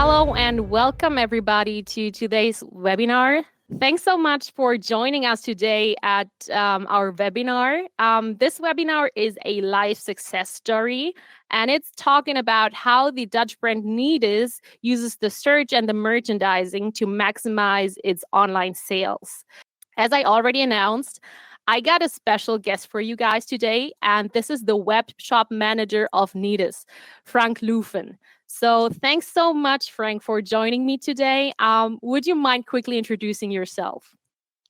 Hello and welcome everybody to today's webinar. Thanks so much for joining us today at our webinar. This webinar is a live success story, and it's talking about how the Dutch brand Nedis uses the search and the merchandising to maximize its online sales. As I already announced, I got a special guest for you guys today, and this is the web shop manager of Nedis, Frank Leuven. So thanks so much, Frank, for joining me today. Would you mind quickly introducing yourself?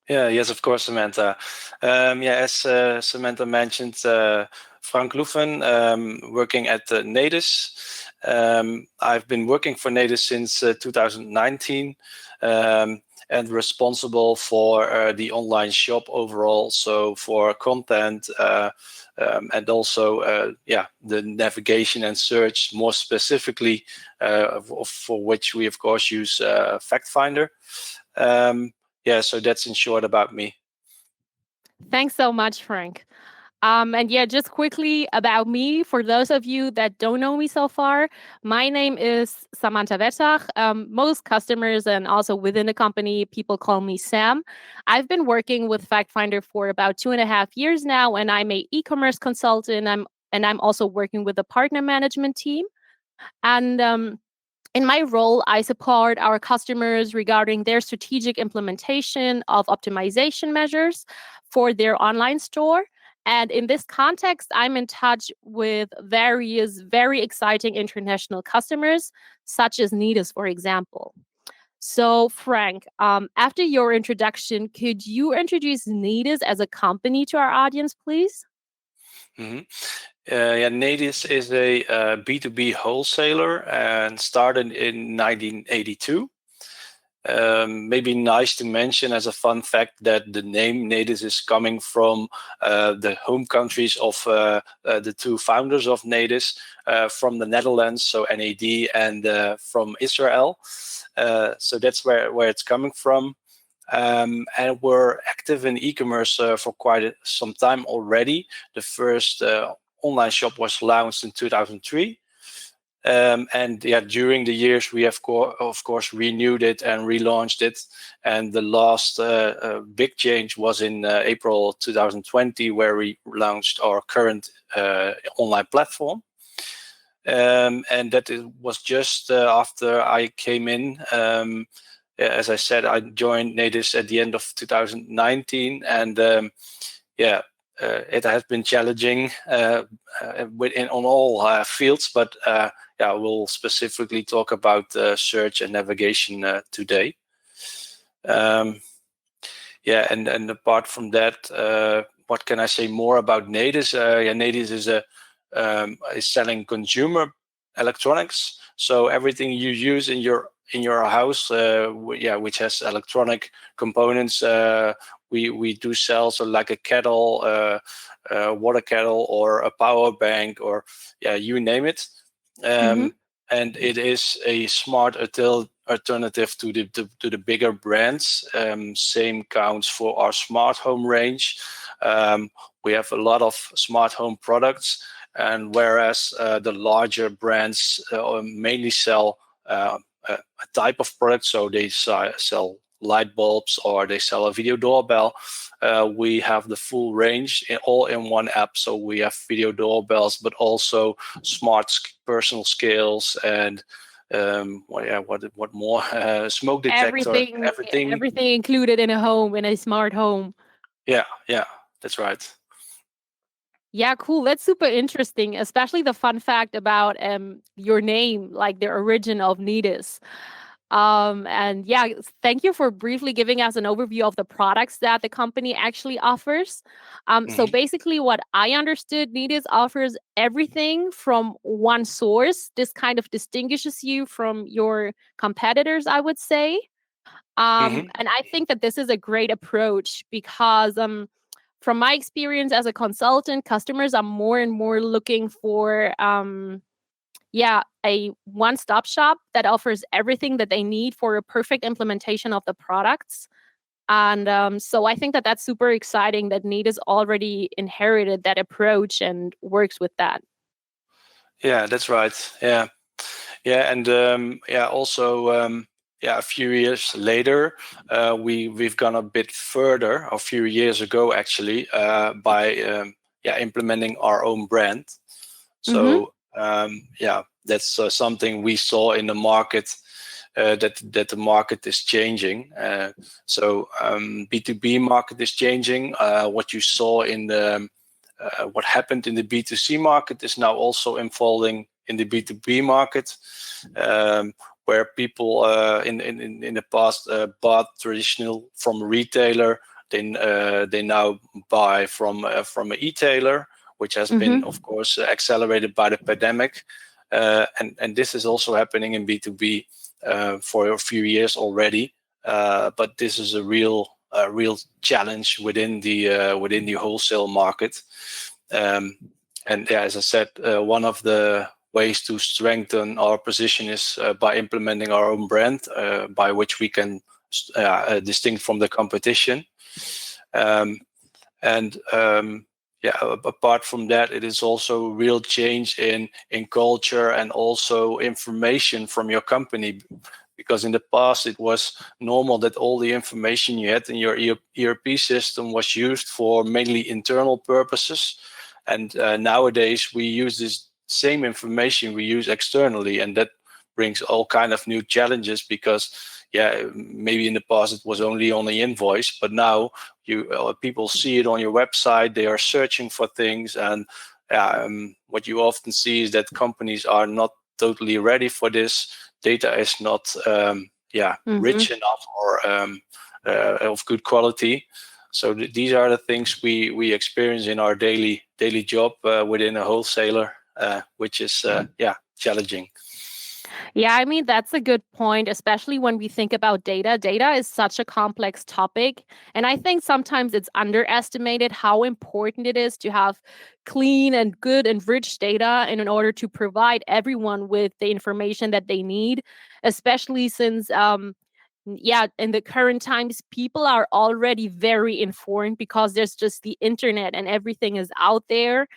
Yes, of course, Samantha. As Samantha mentioned, Frank Leuven, working at Nedis. I've been working for Nedis since 2019 and responsible for the online shop overall, so for content and also the navigation and search, more specifically for which we of course use FactFinder. So that's in short about me. Thanks so much, Frank. Just quickly about me, for those of you that don't know me so far, my name is Samantha Wettach. Most customers and also within the company, people call me Sam. I've been working with FactFinder for about 2.5 years now, and I'm an e-commerce consultant. I'm also working with the partner management team. And in my role, I support our customers regarding their strategic implementation of optimization measures for their online store. And in this context, I'm in touch with various very exciting international customers, such as Nedis, for example. So, Frank, after your introduction, could you introduce Nedis as a company to our audience, please? Mm-hmm. Nedis is a B2B wholesaler and started in 1982. Maybe nice to mention as a fun fact that the name Nedis is coming from the home countries of the two founders of Nedis, from the Netherlands, so NAD, and from Israel. So that's where it's coming from. And we're active in e-commerce for quite some time already. The first online shop was launched in 2003. During the years we have of course renewed it and relaunched it, and the last big change was in April 2020, where we launched our current online platform, and that was just after I came in. As I said, I joined Nedis at the end of 2019, and it has been challenging on all fields, but we'll specifically talk about search and navigation today. And apart from that, what can I say more about Nedis? Nedis is selling consumer electronics, so everything you use in your house, which has electronic components. We do sell, so like a kettle, water kettle, or a power bank, or you name it. And it is a smart alternative to the bigger brands. Same counts for our smart home range. We have a lot of smart home products, and whereas the larger brands mainly sell a type of product, so they sell light bulbs or they sell a video doorbell, we have the full range all in one app. So we have video doorbells, but also smart personal scales and what more? Smoke detector, everything included in a smart home. Yeah, that's right. Yeah, cool. That's super interesting, especially the fun fact about your name, like the origin of Nedis. Thank you for briefly giving us an overview of the products that the company actually offers. So basically what I understood, Nedis offers everything from one source. This kind of distinguishes you from your competitors, I would say. And I think that this is a great approach because from my experience as a consultant, customers are more and more looking for a one-stop shop that offers everything that they need for a perfect implementation of the products. And so I think that that's super exciting that Nedis already inherited that approach and works with that. Yeah, that's right. Yeah, and also a few years later, we've gone a bit further. A few years ago, actually, by implementing our own brand. So that's something we saw in the market. That the market is changing. So B2B market is changing. What you saw in the what happened in the B2C market is now also unfolding in the B2B market, where people in the past bought traditional from a retailer. They now buy from an e-tailer, which has been, of course, accelerated by the pandemic. And this is also happening in B2B for a few years already. But this is a real challenge within the wholesale market. And as I said, one of the ways to strengthen our position is by implementing our own brand, by which we can distinct from the competition. Apart from that, it is also a real change in culture and also information from your company. Because in the past, it was normal that all the information you had in your ERP system was used for mainly internal purposes. And nowadays, we use this same information we use externally. And that brings all kind of new challenges because, maybe in the past it was only on the invoice, but now people see it on your website. They are searching for things. And what you often see is that companies are not totally ready for this. Data is not rich enough or of good quality. So these are the things we experience in our daily job within a wholesaler, which is challenging. Yeah, I mean, that's a good point, especially when we think about data. Data is such a complex topic. And I think sometimes it's underestimated how important it is to have clean and good and rich data in order to provide everyone with the information that they need, especially since in the current times, people are already very informed because there's just the internet and everything is out there.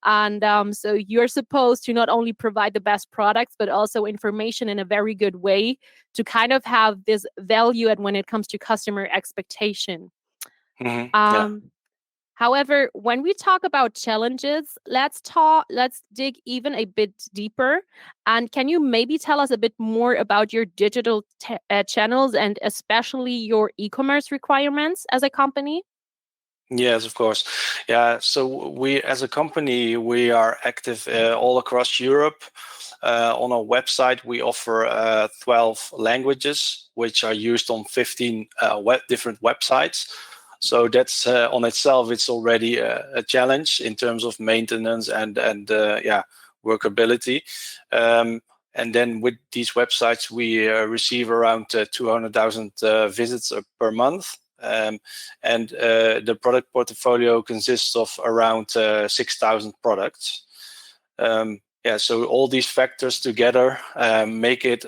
And so you're supposed to not only provide the best products, but also information in a very good way to kind of have this value and when it comes to customer expectation. However, when we talk about challenges, let's dig even a bit deeper. And can you maybe tell us a bit more about your digital channels and especially your e-commerce requirements as a company? Yes, of course. Yeah, so we as a company, we are active all across Europe. On our website, we offer 12 languages, which are used on 15 different websites. So that's on itself, it's already a challenge in terms of maintenance and workability. And then with these websites, we receive around 200,000 visits per month. And the product portfolio consists of around 6,000 products. So all these factors together make it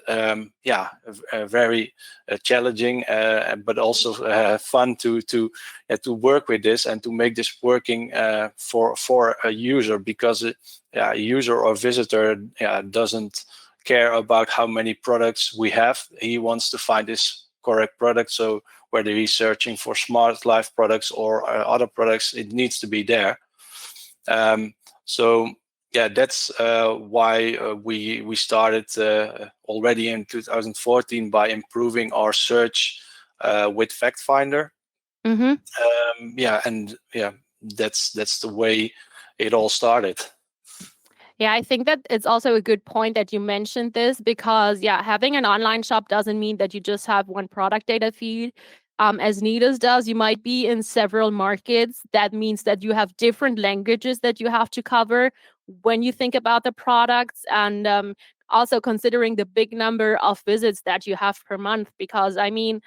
very challenging, but also fun to work with this and to make this working for a user, because a user or visitor doesn't care about how many products we have. He wants to find his correct product. So whether he's searching for smart life products or other products, it needs to be there. That's why we started already in 2014 by improving our search with FactFinder. That's the way it all started. Yeah, I think that it's also a good point that you mentioned this because, having an online shop doesn't mean that you just have one product data feed. As Nedis does, you might be in several markets. That means that you have different languages that you have to cover when you think about the products, and also considering the big number of visits that you have per month. Because, I mean,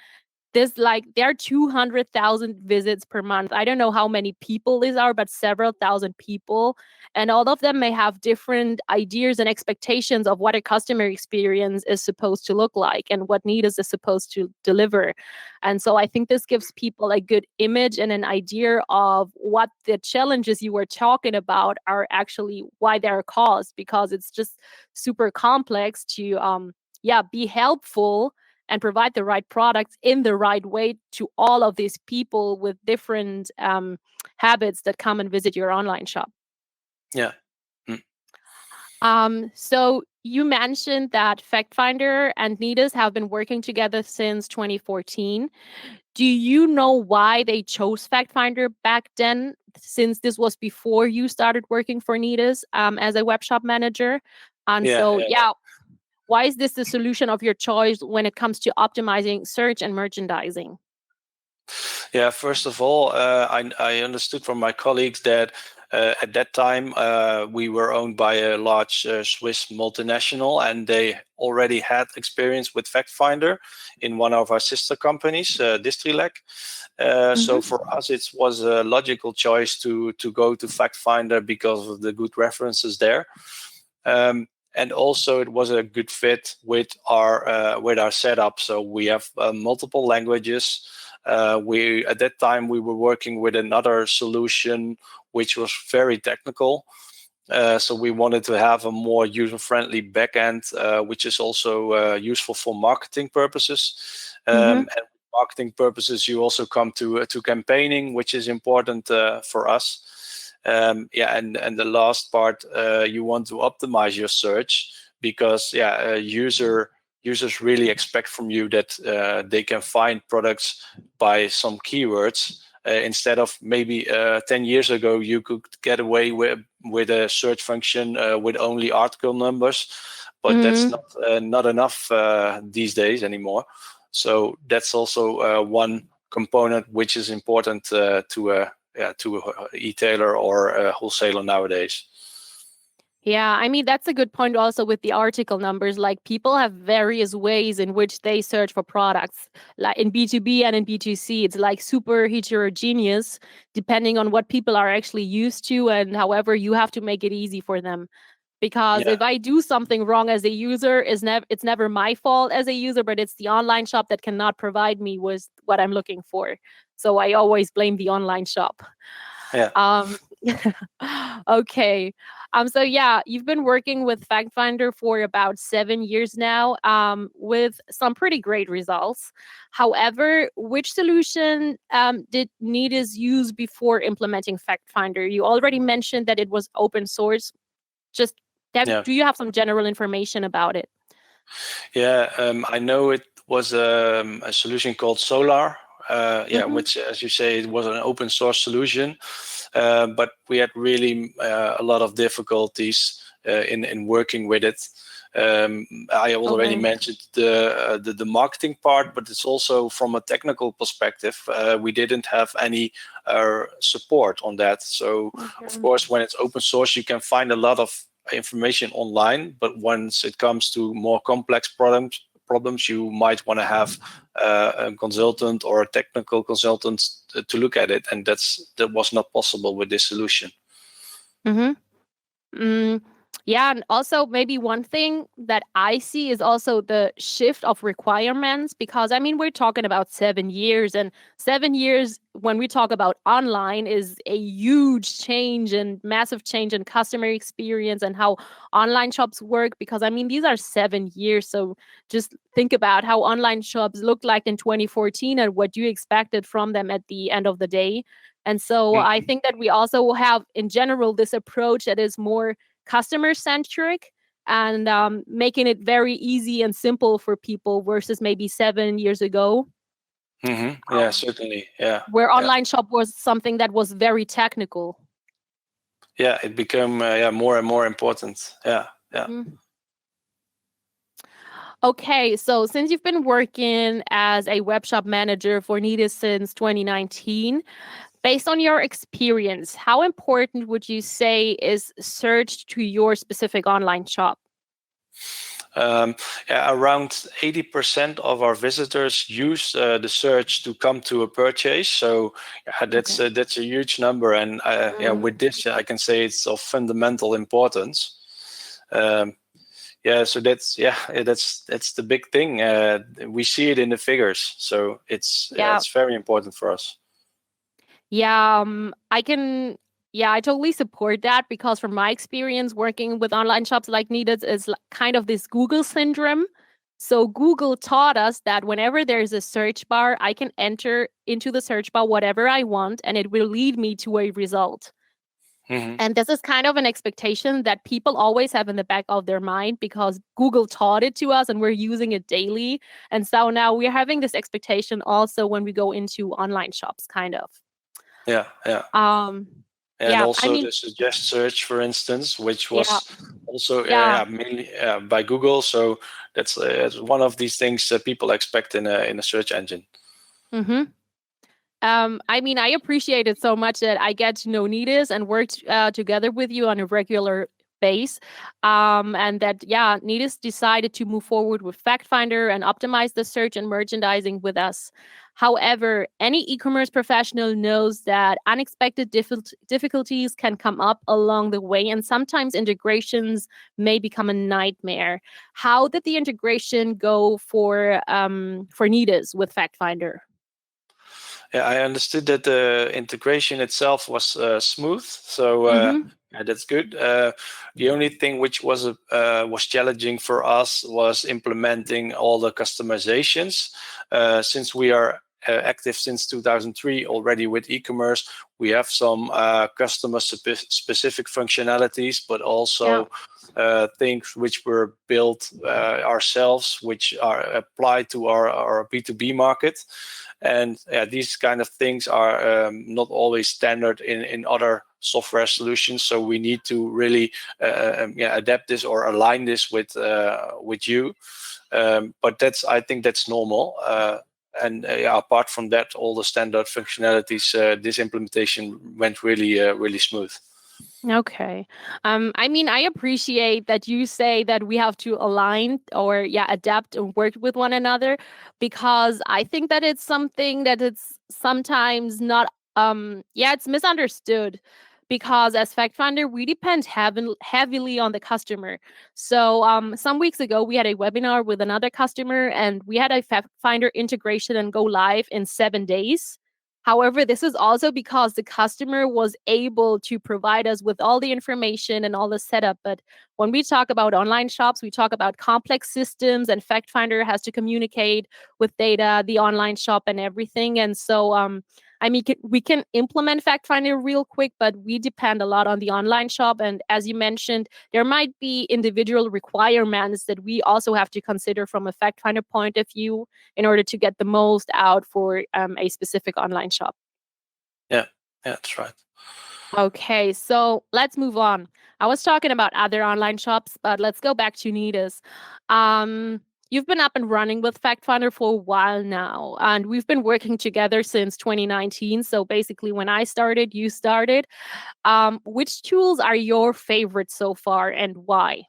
there are 200,000 visits per month. I don't know how many people these are, but several thousand people. And all of them may have different ideas and expectations of what a customer experience is supposed to look like and what Nedis is supposed to deliver. And so I think this gives people a good image and an idea of what the challenges you were talking about are actually, why they're caused, because it's just super complex to be helpful and provide the right products in the right way to all of these people with different habits that come and visit your online shop. Yeah. Mm. So you mentioned that FactFinder and Nedis have been working together since 2014. Do you know why they chose FactFinder back then, since this was before you started working for Nedis as a web shop manager? And why is this the solution of your choice when it comes to optimizing search and merchandising? Yeah, first of all, I understood from my colleagues that at that time we were owned by a large Swiss multinational, and they already had experience with FactFinder in one of our sister companies, Distrilec. So for us, it was a logical choice to go to FactFinder because of the good references there. And also it was a good fit with our setup. So we have multiple languages. At that time we were working with another solution which was very technical. So we wanted to have a more user-friendly backend, which is also useful for marketing purposes. And marketing purposes, you also come to campaigning, which is important for us. And the last part, you want to optimize your search because users really expect from you that they can find products by some keywords. Instead of maybe 10 years ago, you could get away with a search function with only article numbers, but that's not enough these days anymore. So that's also one component which is important to a retailer or a wholesaler nowadays. Yeah, I mean, that's a good point also with the article numbers. Like, people have various ways in which they search for products. Like in B2B and in B2C, it's like super heterogeneous depending on what people are actually used to, and however you have to make it easy for them. Because if I do something wrong as a user, it's never my fault as a user, but it's the online shop that cannot provide me with what I'm looking for. So I always blame the online shop. Yeah. Okay. So you've been working with FactFinder for about 7 years now, with some pretty great results. However, which solution did Nedis use before implementing FactFinder? You already mentioned that it was open source. Do you have some general information about it? Yeah, I know it was a solution called Solar. Which, as you say, it was an open source solution, but we had really a lot of difficulties in working with it. I already mentioned the marketing part, but it's also from a technical perspective. We didn't have any support on that. So, of course, when it's open source, you can find a lot of information online, but once it comes to more complex problems, you might want to have a consultant or a technical consultant to look at it, and that was not possible with this solution. Yeah, and also maybe one thing that I see is also the shift of requirements, because I mean, we're talking about 7 years, and 7 years when we talk about online is a huge change and massive change in customer experience and how online shops work, because I mean, these are 7 years. So just think about how online shops looked like in 2014 and what you expected from them at the end of the day. And so I think that we also have in general this approach that is more customer centric and making it very easy and simple for people versus maybe 7 years ago. Yeah, certainly. Yeah. Where online shop was something that was very technical. Yeah, it became more and more important. Yeah. Okay, so since you've been working as a web shop manager for Nedis since 2019, based on your experience, how important would you say is search to your specific online shop? Around 80% of our visitors use the search to come to a purchase. So that's a huge number, and with this, I can say it's of fundamental importance. So that's the big thing. We see it in the figures, so it's very important for us. I totally support that, because from my experience working with online shops like Nedis is kind of this Google syndrome. So Google taught us that whenever there's a search bar, I can enter into the search bar whatever I want, and it will lead me to a result. And this is kind of an expectation that people always have in the back of their mind, because Google taught it to us and we're using it daily. And so now we're having this expectation also when we go into online shops, kind of. Also the suggest search, for instance, which was also mainly by Google. So that's one of these things that people expect in a search engine. I appreciate it so much that I get to know Nedis and work together with you on a regular base. And that, Nedis decided to move forward with FactFinder and optimize the search and merchandising with us. However, any e-commerce professional knows that unexpected difficulties can come up along the way, and sometimes integrations may become a nightmare. How did the integration go for Nedis with FactFinder? I understood that the integration itself was smooth, so that's good. The only thing which was challenging for us was implementing all the customizations. Since we are active since 2003 already with e-commerce, we have some customer-specific functionalities, but also things which were built ourselves, which are applied to our B2B market. And these kind of things are not always standard in other software solutions. So we need to really adapt this or align this with you. But I think that's normal. And apart from that, all the standard functionalities, this implementation went really smooth. Okay. I appreciate that you say that we have to align or adapt and work with one another, because I think that it's something that it's sometimes not it's misunderstood, because as FactFinder, we depend heavily on the customer. So some weeks ago, we had a webinar with another customer, and we had a FactFinder integration and go live in 7 days. However, this is also because the customer was able to provide us with all the information and all the setup. But when we talk about online shops, we talk about complex systems, and FactFinder has to communicate with data, the online shop, and everything. And so, we can implement FactFinder real quick, but we depend a lot on the online shop. And as you mentioned, there might be individual requirements that we also have to consider from a FactFinder point of view in order to get the most out for a specific online shop. Yeah, that's right. Okay, so let's move on. I was talking about other online shops, but let's go back to Nedis. You've been up and running with FactFinder for a while now, and we've been working together since 2019. So basically, when I started, you started. Which tools are your favorites so far, and why?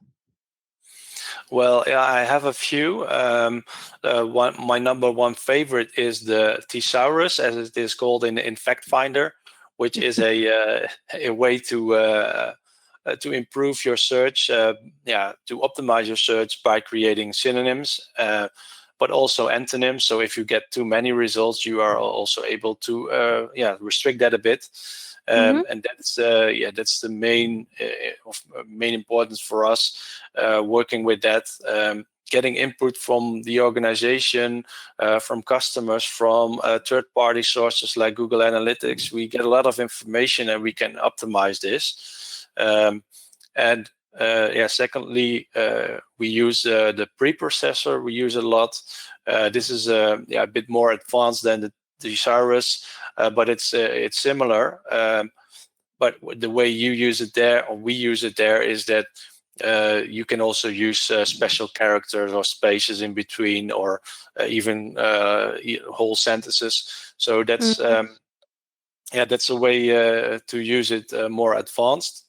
Well, I have a few. My number one favorite is the Thesaurus, as it is called in FactFinder, which is a way to improve your search, to optimize your search by creating synonyms, but also antonyms. So if you get too many results, you are also able to restrict that a bit. And that's the main importance for us, working with that. Getting input from the organization, from customers, from third-party sources like Google Analytics. We get a lot of information and we can optimize this. Secondly, we use the preprocessor. We use a lot. This is a bit more advanced than the Thesaurus, but it's similar. But the way you use it there, or we use it there, is that you can also use special characters or spaces in between, or even whole sentences. So that's that's a way to use it more advanced.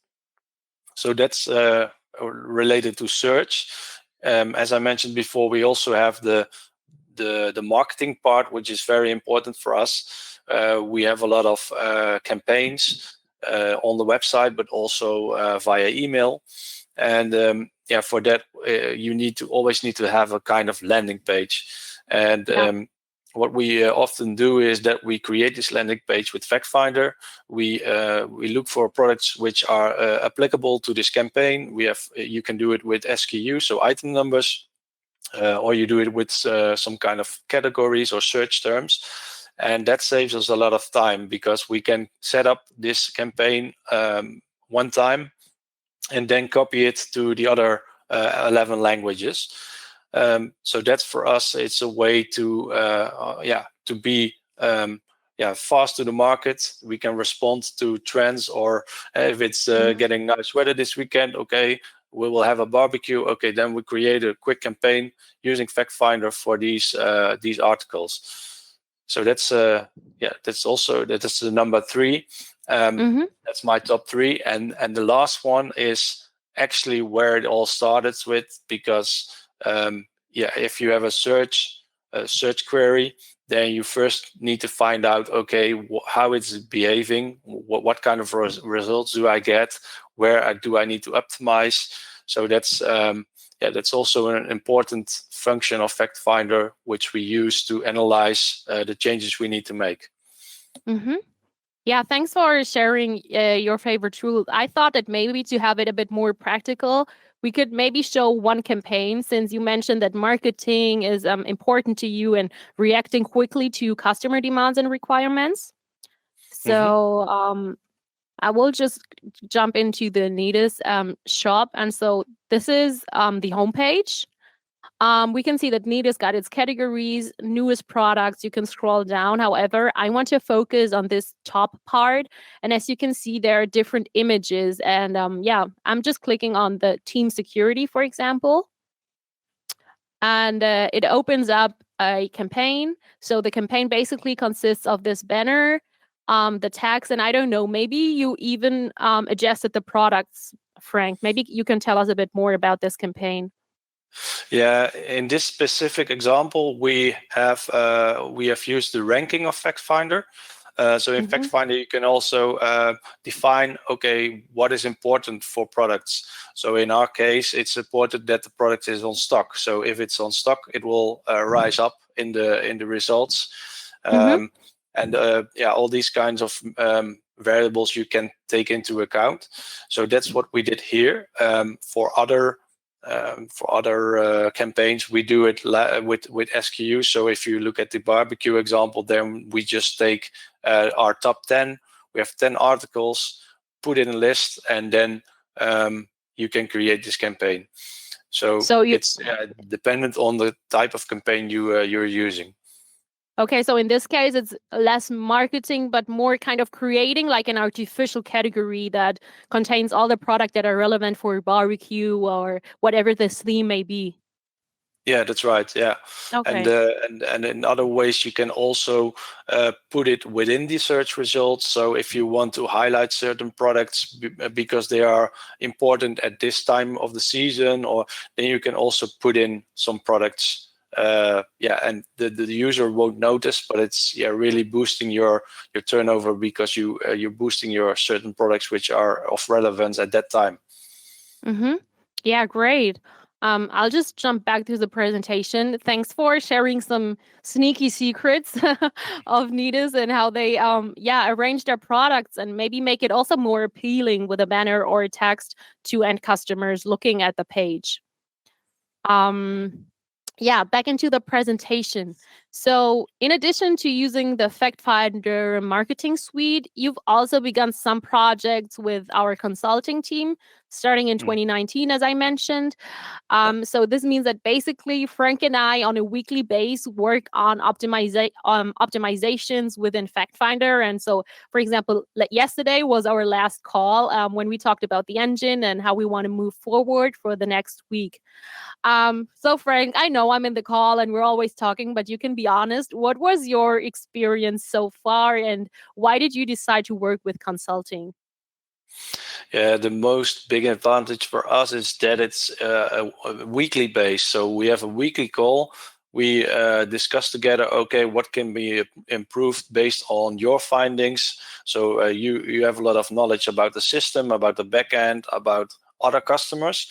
So that's related to search. As I mentioned before, we also have the marketing part, which is very important for us. We have a lot of campaigns on the website, but also via email. And for that, you always need to have a kind of landing page. And what we often do is that we create this landing page with FactFinder. We look for products which are applicable to this campaign. You can do it with SKU, so item numbers, or you do it with some kind of categories or search terms. And that saves us a lot of time, because we can set up this campaign one time and then copy it to the other 11 languages. So that's, for us, it's a way to be fast to the market. We can respond to trends, or if it's getting nice weather this weekend, okay, we will have a barbecue. Okay, then we create a quick campaign using FactFinder for these articles. So that's the number 3. That's my top 3, and the last one is actually where it all started with, because if you have a search query, then you first need to find out, okay, how it's behaving, what kind of results do I get, where do I need to optimize. So that's also an important function of FactFinder, which we use to analyze the changes we need to make. Yeah, thanks for sharing your favorite tool. I thought that maybe to have it a bit more practical, we could maybe show one campaign, since you mentioned that marketing is important to you and reacting quickly to customer demands and requirements. So I will just jump into the Nedis shop. And so this is the homepage. We can see that Nedis got its categories, newest products. You can scroll down. However, I want to focus on this top part. And as you can see, there are different images. And I'm just clicking on the team security, for example. And it opens up a campaign. So the campaign basically consists of this banner, the tags, and I don't know, maybe you even adjusted the products, Frank. Maybe you can tell us a bit more about this campaign. Yeah, in this specific example, we have used the ranking of FactFinder. So in FactFinder, you can also define, okay, what is important for products. So in our case, it's important that the product is on stock. So if it's on stock, it will rise up in the results. And all these kinds of variables you can take into account. So that's what we did here. For other campaigns, we do it with SKU. So if you look at the barbecue example, then we just take our top 10. We have 10 articles, put in a list, and then you can create this campaign. So it's dependent on the type of campaign you're using. Okay, so in this case, it's less marketing, but more kind of creating like an artificial category that contains all the products that are relevant for barbecue or whatever this theme may be. Yeah, that's right. Yeah. Okay. And in other ways, you can also put it within the search results. So if you want to highlight certain products because they are important at this time of the season, or then you can also put in some products. And the user won't notice, but it's really boosting your turnover, because you're boosting your certain products which are of relevance at that time. Yeah, great. I'll just jump back to the presentation. Thanks for sharing some sneaky secrets of Nedis and how they arrange their products and maybe make it also more appealing with a banner or a text to end customers looking at the page. Back into the presentation. So in addition to using the FactFinder marketing suite, you've also begun some projects with our consulting team starting in 2019, as I mentioned. So this means that basically Frank and I on a weekly basis work on optimizations within FactFinder. And so, for example, yesterday was our last call when we talked about the engine and how we want to move forward for the next week. So Frank, I know I'm in the call and we're always talking, but you can be honest. What was your experience so far and why did you decide to work with consulting? Yeah, the most big advantage for us is that it's a weekly base. So we have a weekly call. We discuss together, okay, what can be improved based on your findings. So you have a lot of knowledge about the system, about the backend, about other customers.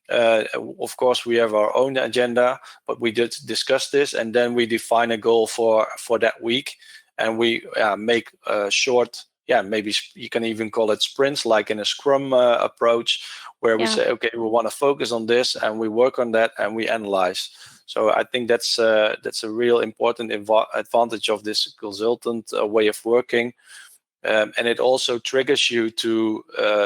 Of course, we have our own agenda, but we did discuss this, and then we define a goal for that week, and we make a short, maybe you can even call it sprints, like in a Scrum approach, where we say, okay, we want to focus on this, and we work on that, and we analyze. So I think that's a real important advantage of this consultant way of working. And it also triggers you to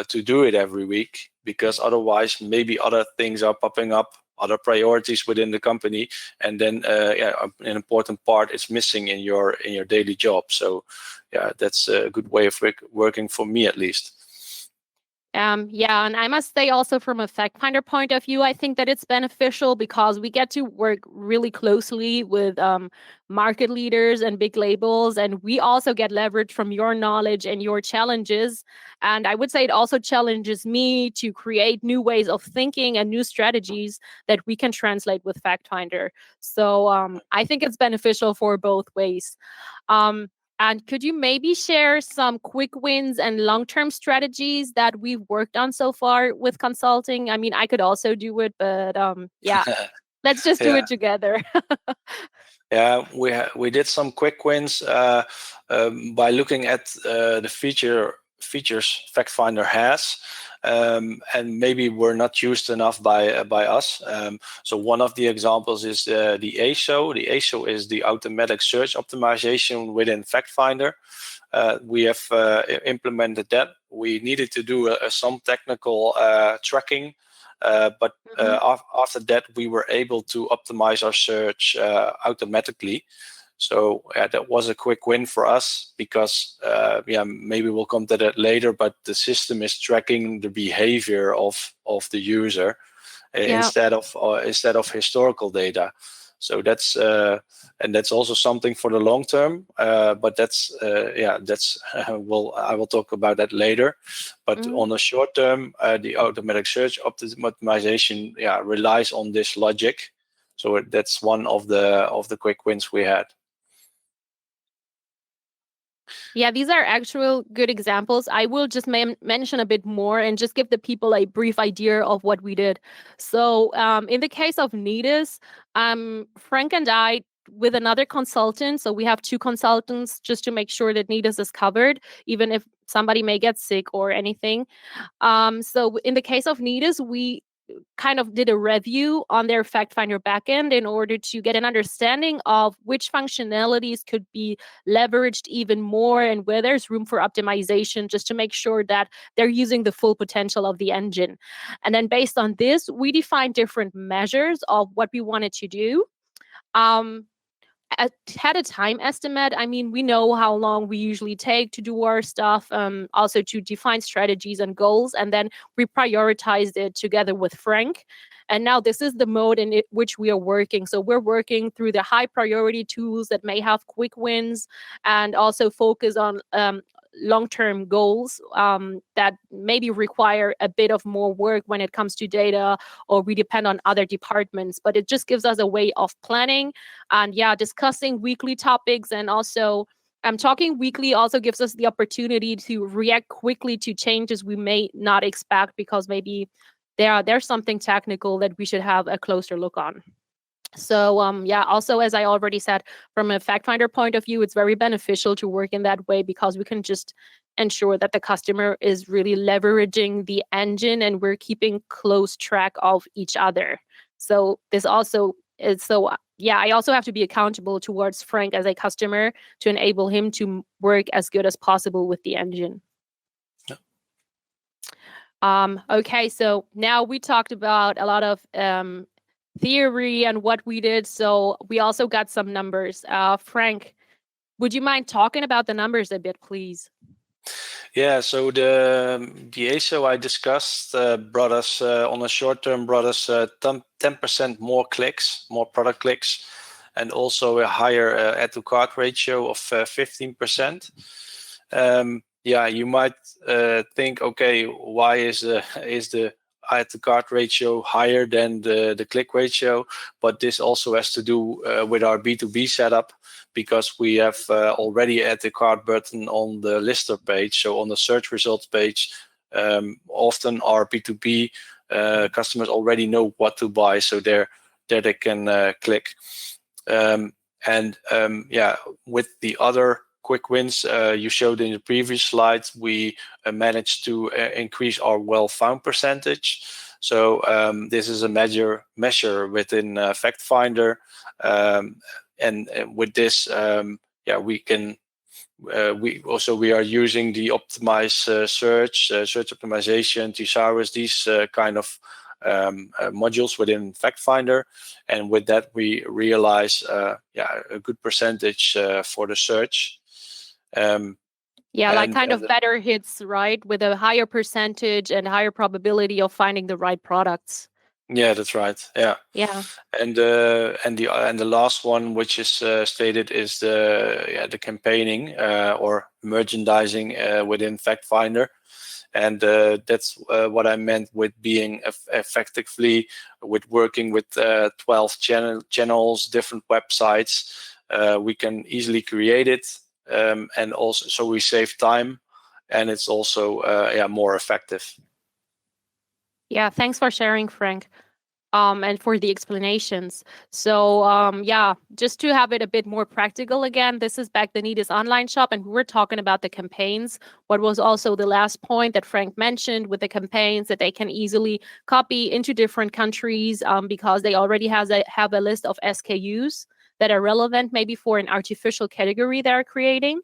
do it every week, because otherwise maybe other things are popping up, other priorities within the company, and then an important part is missing in your daily job. So yeah, that's a good way of working for me, at least. Yeah, and I must say also from a FactFinder point of view, I think that it's beneficial because we get to work really closely with market leaders and big labels, and we also get leverage from your knowledge and your challenges. And I would say it also challenges me to create new ways of thinking and new strategies that we can translate with FactFinder. So I think it's beneficial for both ways. And could you maybe share some quick wins and long-term strategies that we've worked on so far with consulting? I mean, I could also do it, but yeah, let's just do it together. Yeah, we did some quick wins by looking at the features FactFinder has, and maybe were not used enough by us. So one of the examples is the ASO. The ASO is the automatic search optimization within FactFinder. We have implemented that. We needed to do some technical tracking, but after that, we were able to optimize our search automatically. So that was a quick win for us, because maybe we'll come to that later, but the system is tracking the behavior of the user instead of historical data. So that's and that's also something for the long term. But that's I will talk about that later. But on the short term, the automatic search optimization relies on this logic. So that's one of the quick wins we had. Yeah, these are actual good examples. I will just mention a bit more and just give the people a brief idea of what we did. So in the case of Nedis, Frank and I, with another consultant, so we have 2 consultants just to make sure that Nedis is covered, even if somebody may get sick or anything. So in the case of Nedis, we kind of did a review on their FACT-Finder backend in order to get an understanding of which functionalities could be leveraged even more and where there's room for optimization, just to make sure that they're using the full potential of the engine. And then based on this, we defined different measures of what we wanted to do. Had a time estimate. I mean, we know how long we usually take to do our stuff, also to define strategies and goals, and then we prioritized it together with Frank. And now this is the mode in which we are working. So we're working through the high priority tools that may have quick wins, and also focus on long-term goals that maybe require a bit of more work when it comes to data, or we depend on other departments. But it just gives us a way of planning and discussing weekly topics. And also talking weekly also gives us the opportunity to react quickly to changes we may not expect, because maybe there's something technical that we should have a closer look on. So also, as I already said, from a FactFinder point of view, it's very beneficial to work in that way, because we can just ensure that the customer is really leveraging the engine and we're keeping close track of each other. So this also is I also have to be accountable towards Frank as a customer to enable him to work as good as possible with the engine. Okay, so now we talked about a lot of theory and what we did. So we also got some numbers. Frank, would you mind talking about the numbers a bit, please? Yeah, so the ASO I discussed brought us on a short term 10% more clicks, more product clicks, and also a higher add to cart ratio of 15%. yeah, you might think, okay, why is the add to cart ratio higher than the click ratio? But this also has to do with our B2B setup, because we have already add to cart button on the lister page. So on the search results page, often our B2B customers already know what to buy, so there they can click. Yeah, with the other quick wins you showed in the previous slides, we managed to increase our well-found percentage. So this is a measure within FactFinder, and with this, yeah, we can. We are using the optimize search optimization, thesaurus, these kind of modules within FactFinder, and with that we realize a good percentage for the search. Yeah, like kind of better hits, right? With a higher percentage and higher probability of finding the right products. Yeah, that's right. Yeah. Yeah. And the last one, which is stated, is the campaigning or merchandising within FactFinder. And that's what I meant with being effectively with working with 12 channels, different websites. We can easily create it, and also so we save time, and it's also more effective. Yeah, thanks for sharing, Frank. And for the explanations. So yeah, just to have it a bit more practical again, this is back the Nedis online shop, and we were talking about the campaigns. What was also the last point that Frank mentioned with the campaigns, that they can easily copy into different countries because they already have a list of SKUs that are relevant maybe for an artificial category they're creating.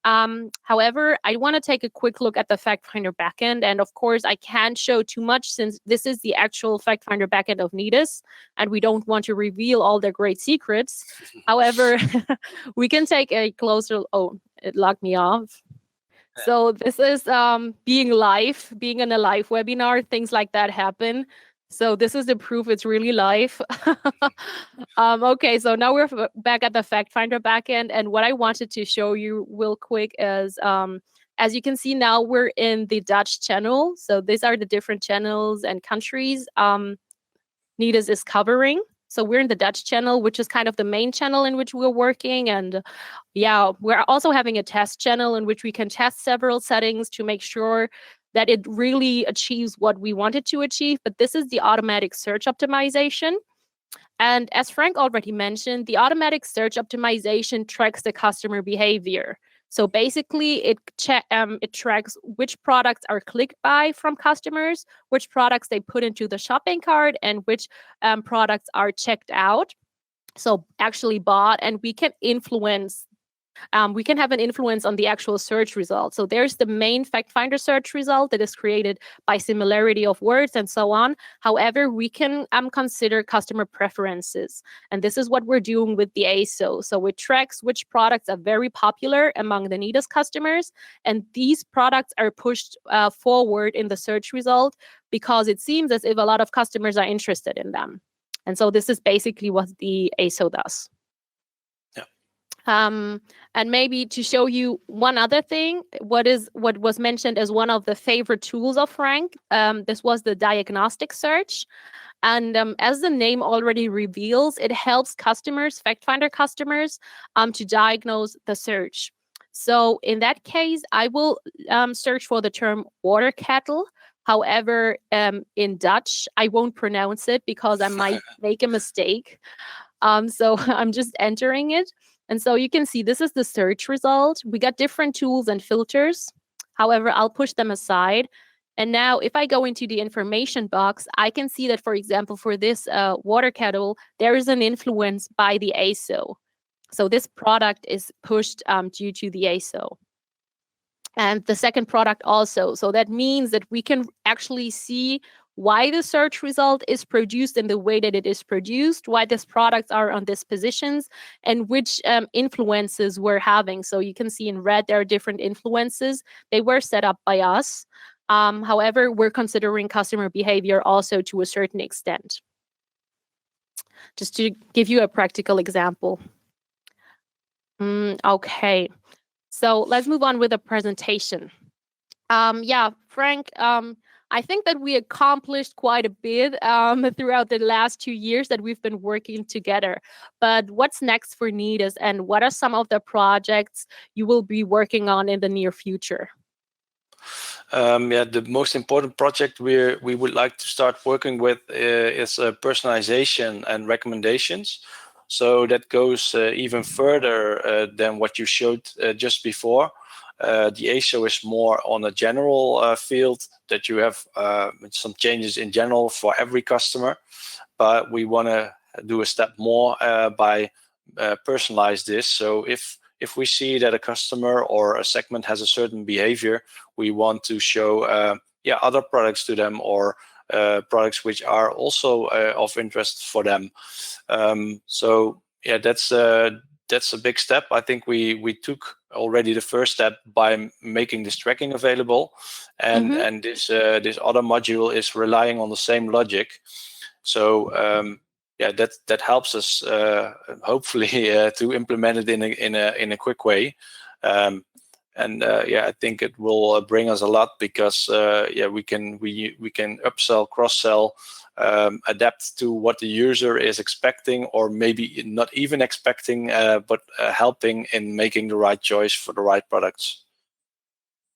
However, I want to take a quick look at the FactFinder backend. And of course, I can't show too much since this is the actual FactFinder backend of Nedis, and we don't want to reveal all their great secrets. However, we can take a closer... Oh, it locked me off. So this is being in a live webinar, things like that happen. So this is the proof it's really live. Okay, so now we're back at the FactFinder backend, and what I wanted to show you real quick is, as you can see now, we're in the Dutch channel. So these are the different channels and countries Nedis is covering. So we're in the Dutch channel, which is kind of the main channel in which we're working. And yeah, we're also having a test channel in which we can test several settings to make sure that it really achieves what we wanted to achieve. But this is the automatic search optimization. And as Frank already mentioned, the automatic search optimization tracks the customer behavior. So basically, it tracks which products are clicked by from customers, which products they put into the shopping cart, and which products are checked out. So actually bought, and we can influence. We can have an influence on the actual search result. So there's the main FactFinder search result that is created by similarity of words and so on. However, we can consider customer preferences. And this is what we're doing with the ASO. So it tracks which products are very popular among the Nedis customers. And these products are pushed forward in the search result because it seems as if a lot of customers are interested in them. And so this is basically what the ASO does. And maybe to show you one other thing, what was mentioned as one of the favorite tools of Frank, this was the diagnostic search. And as the name already reveals, it helps customers, FactFinder customers, to diagnose the search. So in that case, I will search for the term water kettle. However, in Dutch, I won't pronounce it because I might make a mistake. So I'm just entering it. And so you can see this is the search result. We got different tools and filters. However, I'll push them aside. And now if I go into the information box, I can see that, for example, for this water kettle, there is an influence by the ASO. So this product is pushed due to the ASO. And the second product also. So that means that we can actually see why the search result is produced in the way that it is produced, why these products are on these positions, and which influences we're having. So you can see in red, there are different influences. They were set up by us. However, we're considering customer behavior also to a certain extent. Just to give you a practical example. Okay. So let's move on with the presentation. Yeah, Frank, I think that we accomplished quite a bit throughout the last 2 years that we've been working together. But what's next for Nedis, and what are some of the projects you will be working on in the near future? Yeah, the most important project we would like to start working with is personalization and recommendations. So that goes even further than what you showed just before. The ASO is more on a general field that you have some changes in general for every customer, but we want to do a step more by personalize this. So if we see that a customer or a segment has a certain behavior, we want to show other products to them, or products which are also of interest for them. So yeah, that's a big step. I think we took already the first step by making this tracking available, and this other module is relying on the same logic. So yeah, that helps us hopefully to implement it in a quick way. Yeah, I think it will bring us a lot, because yeah, we can upsell, cross-sell, adapt to what the user is expecting, or maybe not even expecting, but helping in making the right choice for the right products.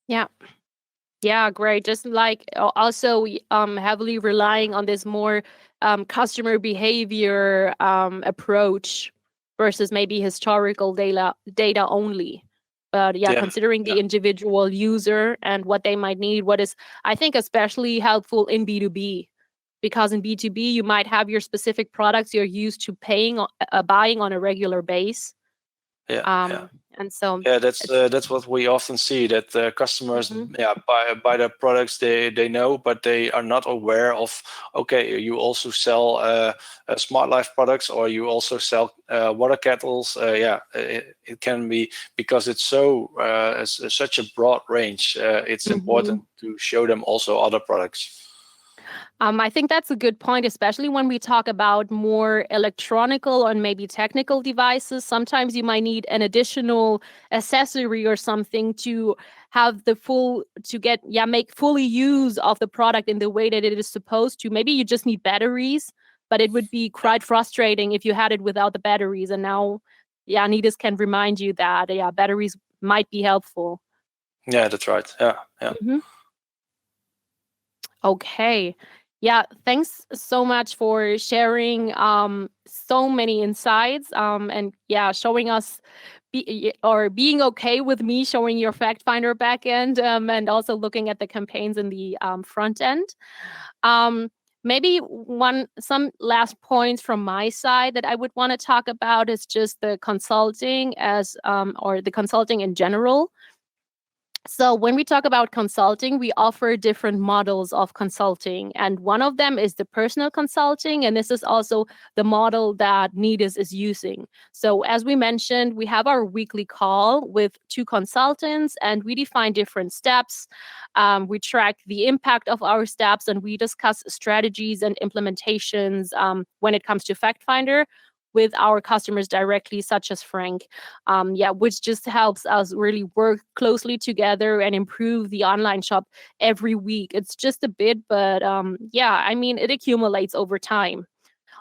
Yeah, great. Just like also heavily relying on this more customer behavior approach versus maybe historical data only. But yeah, considering the individual user and what they might need, what is, I think, especially helpful in B2B, because in B2B you might have your specific products you're used to buying on a regular base. And so yeah, that's what we often see, that customers buy the products they know, but they are not aware of, okay, you also sell smart life products, or you also sell water kettles. It can be, because it's such a broad range, it's important to show them also other products. I think that's a good point, especially when we talk about more electronical and maybe technical devices. Sometimes you might need an additional accessory or something to have make fully use of the product in the way that it is supposed to. Maybe you just need batteries, but it would be quite frustrating if you had it without the batteries. And now, Nedis can remind you that, batteries might be helpful. Yeah, that's right. Yeah. Okay. Yeah, thanks so much for sharing so many insights and showing us being okay with me showing your FACT-Finder backend and also looking at the campaigns in the front end. Maybe some last points from my side that I would want to talk about is just the consulting or the consulting in general. So when we talk about consulting, we offer different models of consulting. And one of them is the personal consulting. And this is also the model that Nedis is using. So as we mentioned, we have our weekly call with 2 consultants, and we define different steps. We track the impact of our steps, and we discuss strategies and implementations when it comes to FactFinder with our customers directly, such as Frank, which just helps us really work closely together and improve the online shop every week. It's just a bit, but I mean, it accumulates over time.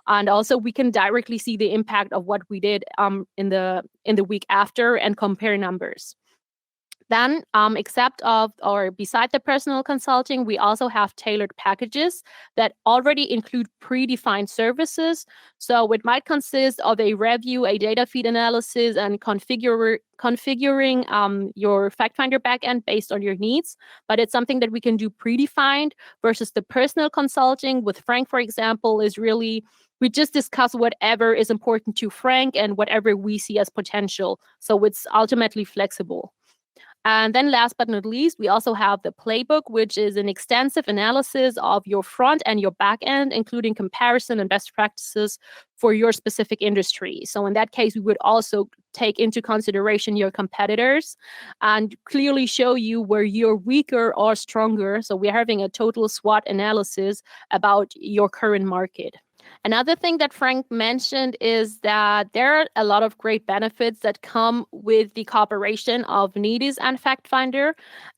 And also we can directly see the impact of what we did in the week after and compare numbers. Then, beside the personal consulting, we also have tailored packages that already include predefined services. So it might consist of a review, a data feed analysis, and configuring your FactFinder backend based on your needs. But it's something that we can do predefined, versus the personal consulting with Frank, for example, is really, we just discuss whatever is important to Frank and whatever we see as potential. So it's ultimately flexible. And then last but not least, we also have the playbook, which is an extensive analysis of your front and your back end, including comparison and best practices for your specific industry. So in that case, we would also take into consideration your competitors and clearly show you where you're weaker or stronger. So we're having a total SWOT analysis about your current market. Another thing that Frank mentioned is that there are a lot of great benefits that come with the cooperation of Nedis and FactFinder.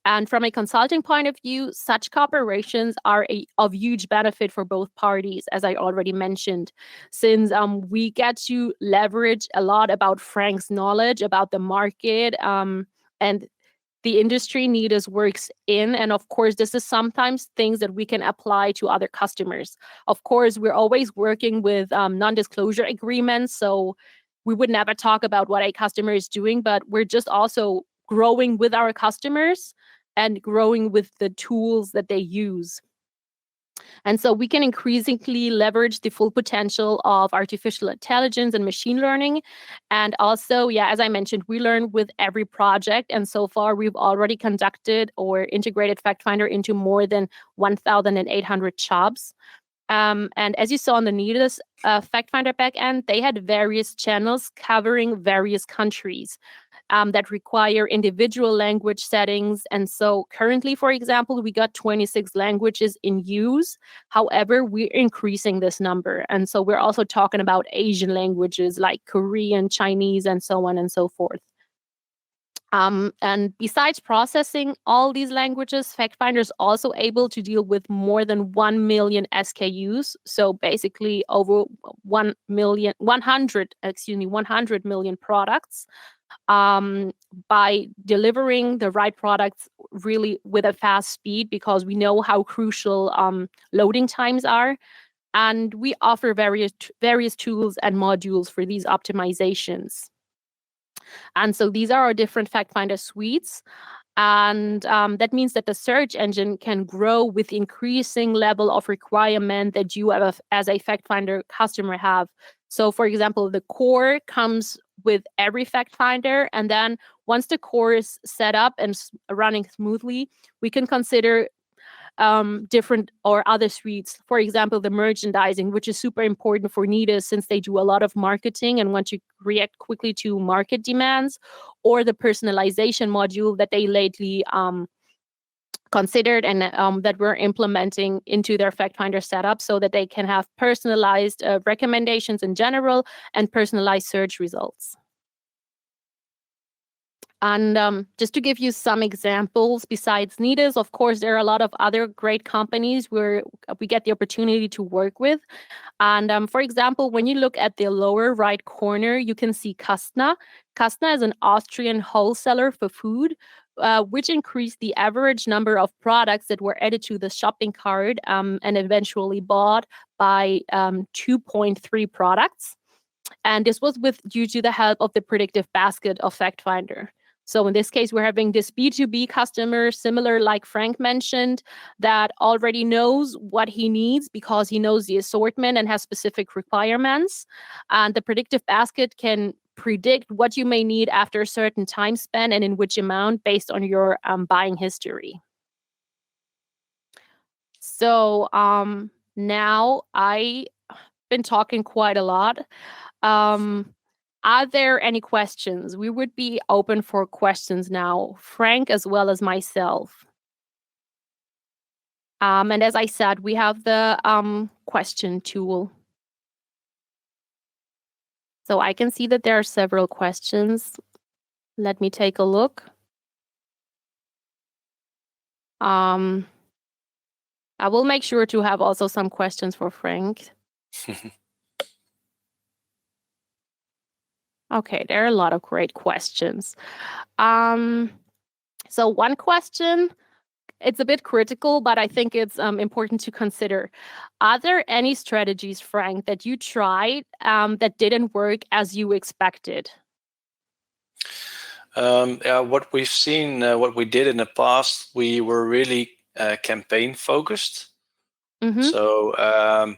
And from a consulting point of view, such cooperations are of huge benefit for both parties, as I already mentioned, since we get to leverage a lot about Frank's knowledge about the market and the industry Nedis works in. And of course, this is sometimes things that we can apply to other customers. Of course, we're always working with non-disclosure agreements. So we would never talk about what a customer is doing, but we're just also growing with our customers and growing with the tools that they use. And so we can increasingly leverage the full potential of artificial intelligence and machine learning. And also, yeah, as I mentioned, we learn with every project. And so far, we've already conducted or integrated FactFinder into more than 1,800 jobs. And as you saw on the Nedis FactFinder backend, they had various channels covering various countries that require individual language settings. And so currently, for example, we got 26 languages in use. However, we're increasing this number. And so we're also talking about Asian languages like Korean, Chinese, and so on and so forth. And besides processing all these languages, FactFinder is also able to deal with more than 1 million SKUs. So basically over 100 million products by delivering the right products really with a fast speed, because we know how crucial loading times are. And we offer various tools and modules for these optimizations. And so these are our different FactFinder suites. And that means that the search engine can grow with increasing level of requirement that you as a FactFinder customer have. So for example, the core comes with every FactFinder. And then once the core is set up and running smoothly, we can consider different or other suites. For example, the merchandising, which is super important for Nedis since they do a lot of marketing and want to react quickly to market demands, or the personalization module that they lately considered and that we're implementing into their FactFinder setup so that they can have personalized recommendations in general and personalized search results. And just to give you some examples, besides Nedis, of course, there are a lot of other great companies where we get the opportunity to work with. And for example, when you look at the lower right corner, you can see Kastner. Kastner is an Austrian wholesaler for food, which increased the average number of products that were added to the shopping cart and eventually bought by 2.3 products. And this was due to the help of the predictive basket of FactFinder. So in this case, we're having this B2B customer, similar like Frank mentioned, that already knows what he needs because he knows the assortment and has specific requirements. And the predictive basket can predict what you may need after a certain time span and in which amount based on your buying history. So now I've been talking quite a lot. Are there any questions? We would be open for questions now, Frank as well as myself. And as I said, we have the question tool. So I can see that there are several questions. Let me take a look. I will make sure to have also some questions for Frank. Okay, there are a lot of great questions. So one question, it's a bit critical, but I think it's important to consider. Are there any strategies, Frank, that you tried that didn't work as you expected? What we've seen, what we did in the past, we were really campaign focused. Mm-hmm. So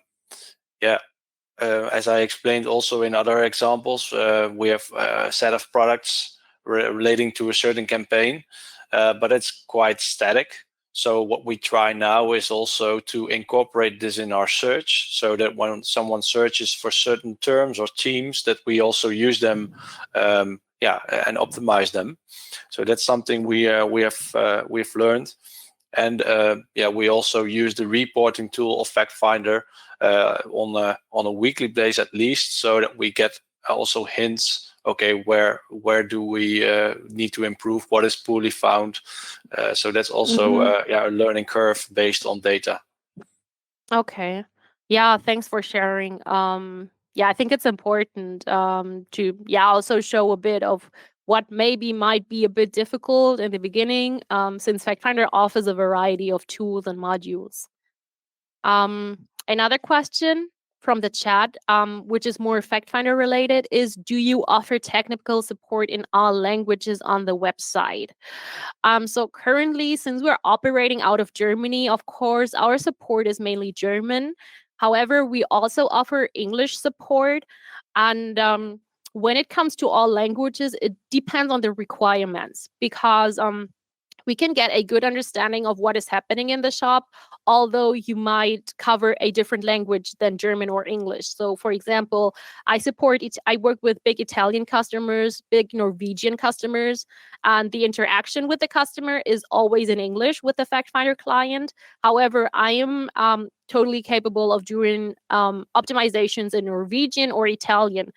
as I explained also in other examples, we have a set of products relating to a certain campaign, but it's quite static. So what we try now is also to incorporate this in our search so that when someone searches for certain terms or themes, that we also use them and optimize them. So that's something we've learned. And we also use the reporting tool of FactFinder on a weekly basis at least, so that we get also hints. Okay, where do we need to improve? What is poorly found? So that's also a learning curve based on data. Okay. Yeah, thanks for sharing. I think it's important to also show a bit of what maybe might be a bit difficult in the beginning, since FactFinder offers a variety of tools and modules. Another question from the chat, which is more FactFinder related, is do you offer technical support in all languages on the website? So currently, since we're operating out of Germany, of course, our support is mainly German. However, we also offer English support. And when it comes to all languages, it depends on the requirements, because we can get a good understanding of what is happening in the shop, although you might cover a different language than German or English. So, for example, I work with big Italian customers, big Norwegian customers, and the interaction with the customer is always in English with the FactFinder client. However, I am totally capable of doing optimizations in Norwegian or Italian.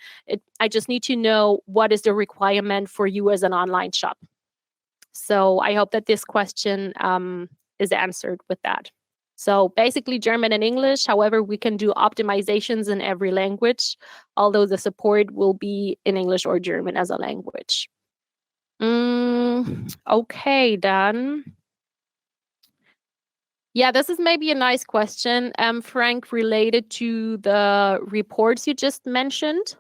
I just need to know what is the requirement for you as an online shop. So I hope that this question is answered with that. So basically German and English. However, we can do optimizations in every language, although the support will be in English or German as a language. Okay, then. Yeah, this is maybe a nice question, Frank, related to the reports you just mentioned.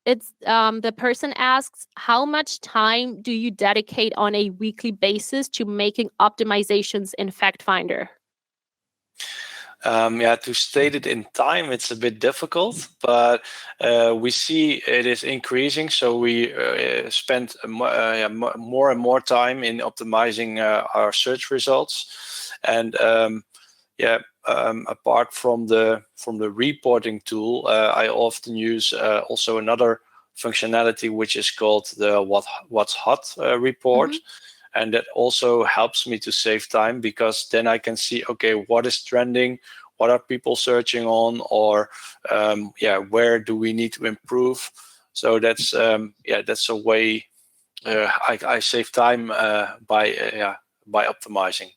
It's the person asks, how much time do you dedicate on a weekly basis to making optimizations in FactFinder? To state it in time, it's a bit difficult, but we see it is increasing. So we spend more and more time in optimizing our search results. And apart from the reporting tool, I often use also another functionality which is called the what's hot report. And that also helps me to save time, because then I can see, okay, what is trending, what are people searching on, or where do we need to improve? So that's a way I save time by optimizing.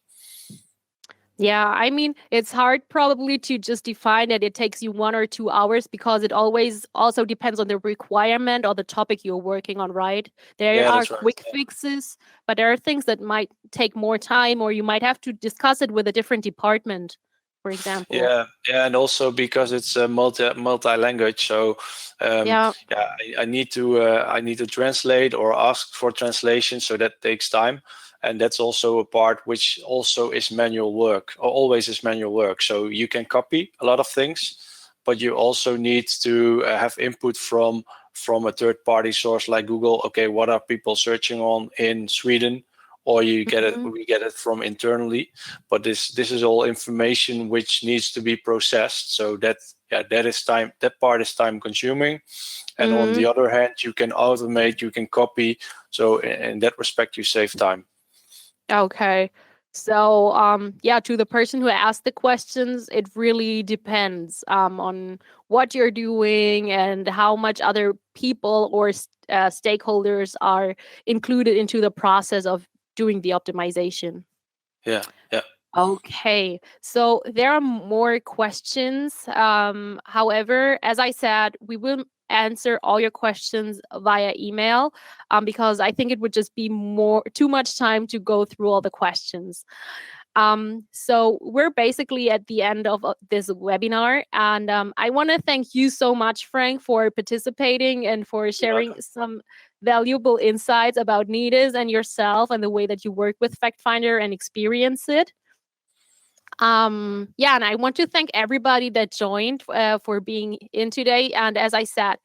Yeah, I mean, it's hard probably to just define that it takes you 1 or 2 hours, because it always also depends on the requirement or the topic you're working on, right? There are quick fixes, but there are things that might take more time, or you might have to discuss it with a different department, for example. Yeah, and also because it's a multi-language, so I need to translate or ask for translation, so that takes time. And that's also a part which also is manual work, or always is manual work. So you can copy a lot of things, but you also need to have input from a third-party source like Google. Okay, what are people searching on in Sweden? Or we get it from internally. But this is all information which needs to be processed. So that is time. That part is time consuming. And on the other hand, you can automate, you can copy. So in that respect, you save time. Okay. So, to the person who asked the questions, it really depends on what you're doing and how much other people or stakeholders are included into the process of doing the optimization. Yeah. Okay, so there are more questions. However, as I said, we will answer all your questions via email, because I think it would just be too much time to go through all the questions. So we're basically at the end of this webinar, and I want to thank you so much, Frank, for participating and for sharing some valuable insights about Nedis and yourself and the way that you work with FactFinder and experience it. And I want to thank everybody that joined for being in today. And as I said,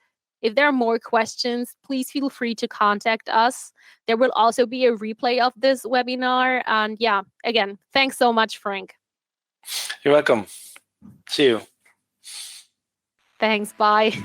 if there are more questions, please feel free to contact us. There will also be a replay of this webinar. And again, thanks so much, Frank. You're welcome. See you. Thanks. Bye.